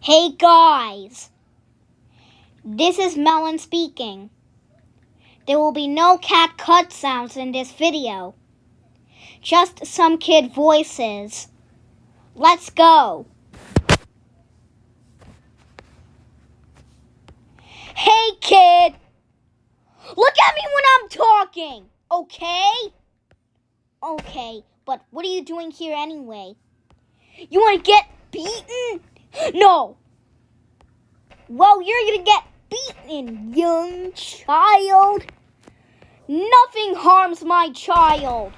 Hey guys, this is Melon speaking. There will be no cat cut sounds in this video. Just some kid voices. Let's go. Hey kid, look at me when I'm talking, okay? Okay, but what are you doing here anyway? You want to get beaten? No. Well, you're gonna get beaten, young child. Nothing harms my child.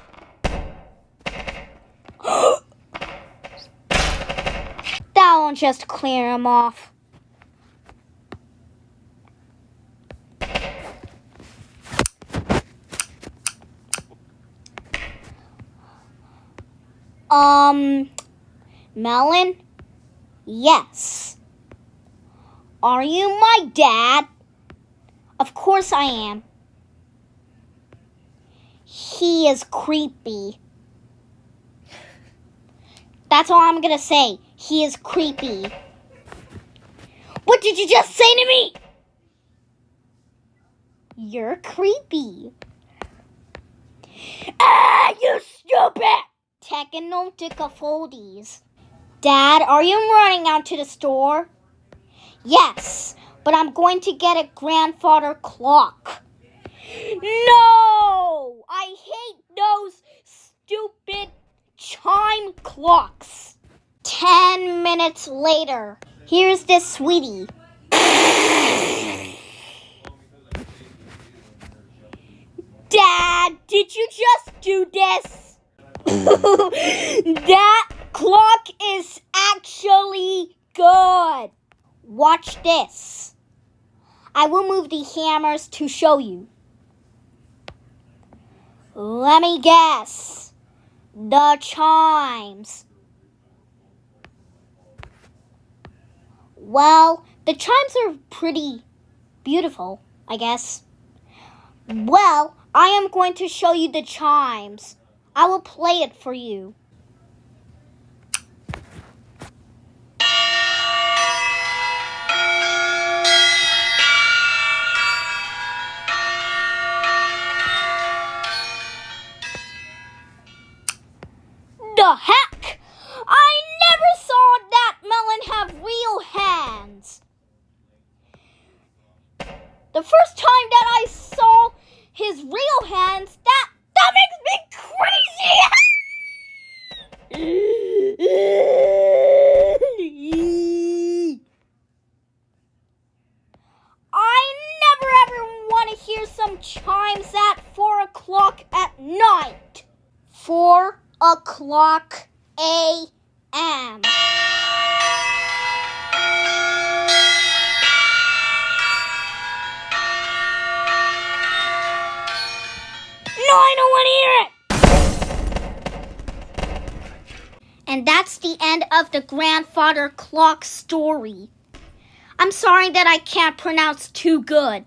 That'll just clear him off. Melon? Yes. Are you my dad? Of course I am. He is creepy. That's all I'm gonna say. He is creepy. What did you just say to me? You're creepy. Ah, you stupid! Technoticafoldies. Dad, are you running out to the store? Yes, but I'm going to get a grandfather clock. No! I hate those stupid chime clocks. 10 minutes later. Here's this sweetie. Dad, did you just do this? That clock is actually good. Watch this. I will move the hammers to show you. Let me guess. The chimes. Well, the chimes are pretty beautiful, I guess. Well, I am going to show you the chimes. I will play it for you. The heck? I never saw that Melon have real hands. The first time that I saw his real hands, that makes me crazy. I never ever want to hear some chimes at 4 o'clock at night. 4 o'clock a.m. No, I don't want to hear it. And that's the end of the grandfather clock story. I'm sorry that I can't pronounce too good.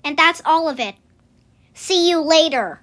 And that's all of it. See you later.